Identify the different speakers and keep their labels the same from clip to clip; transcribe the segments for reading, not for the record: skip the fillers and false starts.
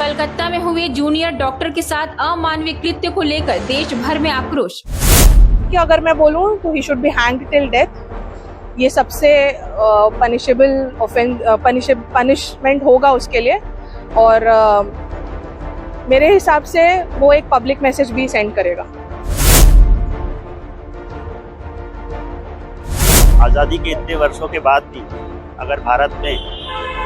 Speaker 1: कलकत्ता में हुए junior doctor के साथ अमानवीय कृत्य को लेकर देश भर में आक्रोश।
Speaker 2: कि अगर मैं बोलूं तो he should be hanged till death. ये सबसे पनिशेबल पनिशमेंट होगा उसके लिए, और मेरे हिसाब से वो एक पब्लिक मैसेज भी सेंड करेगा।
Speaker 3: आज़ादी के इतने वर्षों के बाद भी अगर भारत में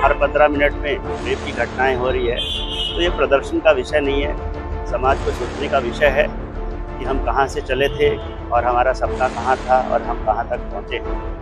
Speaker 3: हर 15 मिनट में रेप की घटनाएं हो रही है तो ये प्रदर्शन का विषय नहीं है, समाज को सोचने का विषय है कि हम कहां से चले थे और हमारा सपना कहां था और हम कहां तक पहुंचे हैं।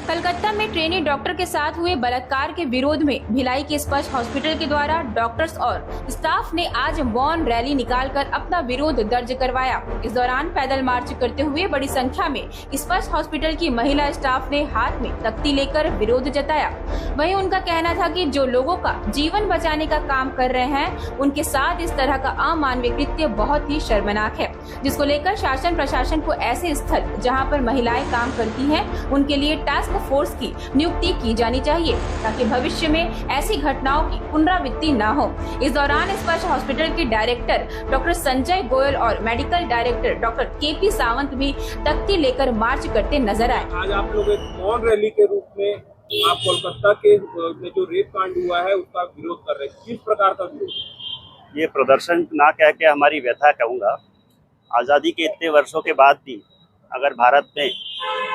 Speaker 1: कलकत्ता में ट्रेनी डॉक्टर के साथ हुए बलात्कार के विरोध में भिलाई के स्पर्श हॉस्पिटल के द्वारा डॉक्टर्स और स्टाफ ने आज मौन रैली निकालकर अपना विरोध दर्ज करवाया। इस दौरान पैदल मार्च करते हुए बड़ी संख्या में स्पर्श हॉस्पिटल की महिला स्टाफ ने हाथ में तख्ती लेकर विरोध जताया। वहीं उनका कहना था कि जो लोगों का जीवन बचाने का काम कर रहे हैं उनके साथ इस तरह का अमानवीय कृत्य बहुत ही शर्मनाक है, जिसको लेकर शासन प्रशासन को ऐसे स्थल जहां पर महिलाएं काम करती हैं उनके लिए टास्क फोर्स की नियुक्ति की जानी चाहिए ताकि भविष्य में ऐसी घटनाओं की पुनरावृत्ति न हो। इस दौरान स्पर्श हॉस्पिटल के डायरेक्टर डॉक्टर संजय गोयल और medical director doctor KP Sawant भी तख्ती लेकर मार्च करते नजर आए।
Speaker 4: आज आप लोग एक मौन रैली के रूप में आप कोलकाता के में जो रेप कांड हुआ है उसका विरोध कर रहे हैं, किस प्रकार का विरोध?
Speaker 3: ये प्रदर्शन ना कह के हमारी व्यथा कहूँगा। आज़ादी के इतने वर्षों के बाद भी अगर भारत में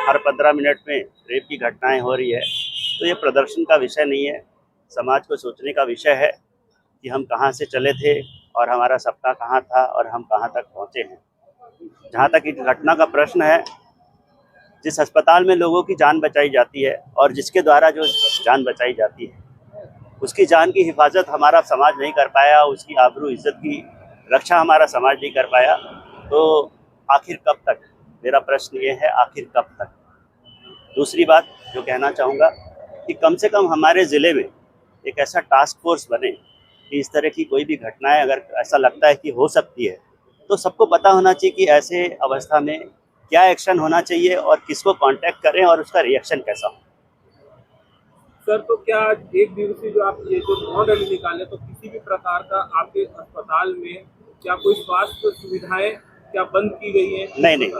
Speaker 3: हर 15 मिनट में रेप की घटनाएं हो रही है तो ये प्रदर्शन का विषय नहीं है, समाज को सोचने का विषय है कि हम कहां से चले थे और हमारा सपना कहां था और हम कहां तक पहुंचे हैं। जहां तक इस घटना का प्रश्न है, जिस अस्पताल में लोगों की जान बचाई जाती है और जिसके द्वारा जो जान बचाई जाती है उसकी जान की हिफाजत हमारा समाज नहीं कर पाया, उसकी आबरू इज्जत की रक्षा हमारा समाज नहीं कर पाया, तो आखिर कब तक? मेरा प्रश्न ये है, आखिर कब तक? दूसरी बात जो कहना चाहूँगा कि कम से कम हमारे ज़िले में एक ऐसा टास्क फोर्स बने कि इस तरह की कोई भी घटनाएं अगर ऐसा लगता है कि हो सकती है तो सबको पता होना चाहिए कि ऐसे अवस्था में क्या एक्शन होना चाहिए और किसको कांटेक्ट करें और उसका रिएक्शन कैसा हो।
Speaker 4: सर, तो क्या एक दिवसीय जो आप ये जो मौन रैली निकाले तो किसी भी प्रकार का आपके अस्पताल में क्या कोई स्वास्थ्य सुविधाएं क्या बंद की गई है?
Speaker 3: नहीं,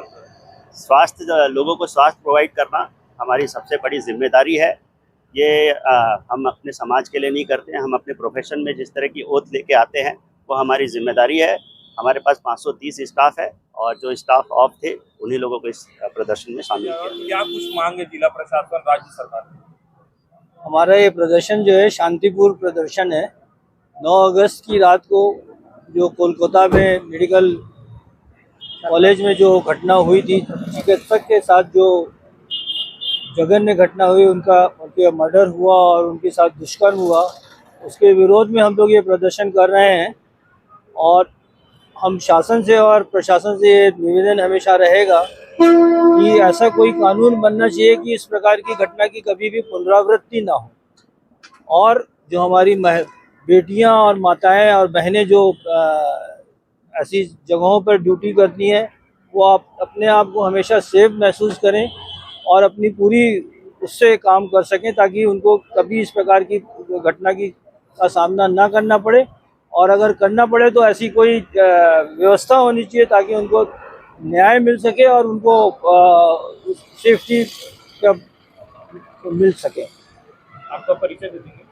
Speaker 3: स्वास्थ्य लोगों को स्वास्थ्य प्रोवाइड करना हमारी सबसे बड़ी जिम्मेदारी है। ये हम अपने समाज के लिए नहीं करते हैं, हम अपने प्रोफेशन में जिस तरह की ओथ लेके आते हैं वो हमारी जिम्मेदारी है। हमारे पास 530 स्टाफ है और जो स्टाफ ऑफ थे उन्हीं लोगों को इस प्रदर्शन में शामिल किया।
Speaker 4: क्या कुछ मांग है जिला प्रशासन राज्य सरकार?
Speaker 5: हमारा ये प्रदर्शन जो है शांतिपूर्ण प्रदर्शन है। 9 अगस्त की रात को जो कोलकाता में मेडिकल कॉलेज में जो घटना हुई थी, चिकित्सक के साथ जो जघन्य घटना हुई, उनके मर्डर हुआ और उनके साथ दुष्कर्म हुआ, उसके विरोध में हम लोग ये प्रदर्शन कर रहे हैं। और हम शासन से और प्रशासन से ये निवेदन हमेशा रहेगा कि ऐसा कोई कानून बनना चाहिए कि इस प्रकार की घटना की कभी भी पुनरावृत्ति ना हो। और जो हमारी बेटियां और माताएं और बहनें जो ऐसी जगहों पर ड्यूटी करती हैं वो अपने आप को हमेशा सेफ महसूस करें और अपनी पूरी उससे काम कर सकें ताकि उनको कभी इस प्रकार की घटना का सामना ना करना पड़े। और अगर करना पड़े तो ऐसी कोई व्यवस्था होनी चाहिए ताकि उनको न्याय मिल सके और उनको सेफ्टी का मिल सके।
Speaker 4: आपका परिचय दे देंगे?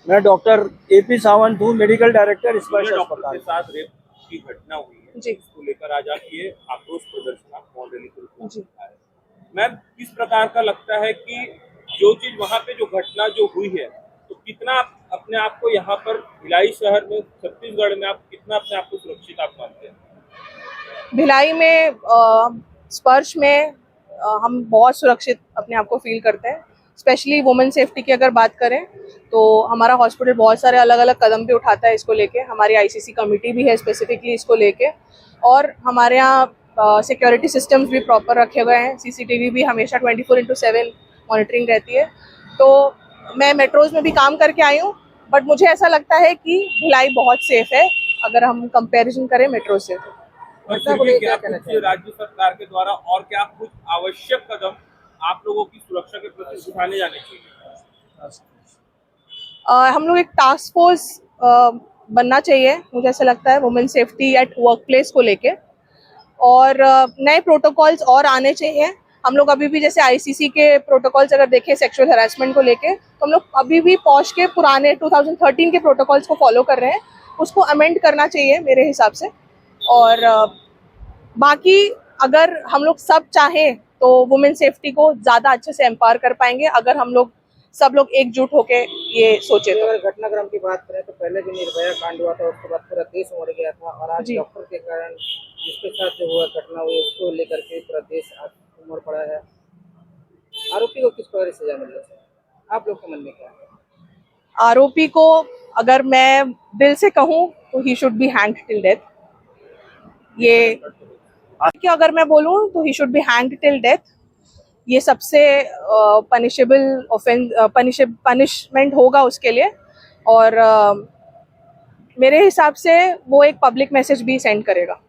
Speaker 5: मैं डॉक्टर केपी सावंत हूँ, मेडिकल डायरेक्टर स्पर्श अस्पताल।
Speaker 4: के साथ रेप की घटना हुई है
Speaker 2: जी,
Speaker 4: इसको लेकर आज आप ये आक्रोश प्रदर्शन आप मौन रैली के रूप में आए। मैम, किस प्रकार का लगता है कि जो चीज वहाँ पे जो घटना जो हुई है तो कितना अपने आप को यहाँ पर भिलाई शहर में छत्तीसगढ़ में आप कितना अपने आप को सुरक्षित आप मानते हैं?
Speaker 2: भिलाई में स्पर्श में हम बहुत सुरक्षित अपने आप को फील करते हैं। स्पेशली वुमेन सेफ्टी की अगर बात करें तो हमारा हॉस्पिटल बहुत सारे अलग अलग कदम भी उठाता है इसको लेके। हमारी आईसीसी कमेटी भी है स्पेसिफिकली इसको लेके, और हमारे यहाँ सिक्योरिटी सिस्टम्स भी प्रॉपर रखे हुए हैं। सीसीटीवी भी हमेशा 24/7 मॉनिटरिंग रहती है। तो मैं मेट्रोज में भी काम करके आई हूँ, बट मुझे ऐसा लगता है कि भिलाई बहुत सेफ है अगर हम कंपैरिजन करें मेट्रो से।
Speaker 4: पर फिर भी क्या कुछ राज्य सरकार के द्वारा और क्या कुछ आवश्यक कदम आप लोगों की सुरक्षा के प्रति उठाने जाने चाहिए?
Speaker 2: हम लोग एक टास्क फोर्स बनना चाहिए, मुझे ऐसा लगता है, women safety at work place को लेके, और नए प्रोटोकॉल्स और आने चाहिए। हम लोग अभी भी जैसे आईसीसी के प्रोटोकॉल्स अगर देखें सेक्सुअल हरासमेंट को लेके, तो हम लोग अभी भी पॉश के पुराने 2013 के प्रोटोकॉल्स को फॉलो कर रहे हैं, उसको अमेंड करना चाहिए मेरे हिसाब से। और बाकी अगर हम लोग सब चाहें तो वुमेन सेफ्टी को ज़्यादा अच्छे से एम्पावर कर पाएंगे, अगर हम लोग सब लोग एकजुट होके ये सोचे तो।
Speaker 6: अगर घटनाक्रम की बात करें तो पहले भी निर्भया कांड हुआ था, उसके बाद पूरा देश उमड़ गया था, और आज डॉक्टर के कारण जिसके साथ जो हुआ घटना हुई उसको लेकर के पूरा देश आज उमड़ पड़ा है। आरोपी को किस प्रकार सजा मिल रही है, आप लोग के मन में क्या है?
Speaker 2: आरोपी को अगर मैं दिल से कहूँ तो he should be hanged till death. ये कि अगर मैं बोलूँ तो he should be hanged till death. ये सबसे पनिशेबल ऑफेंस, पनिशमेंट होगा उसके लिए, और मेरे हिसाब से वो एक पब्लिक मैसेज भी सेंड करेगा।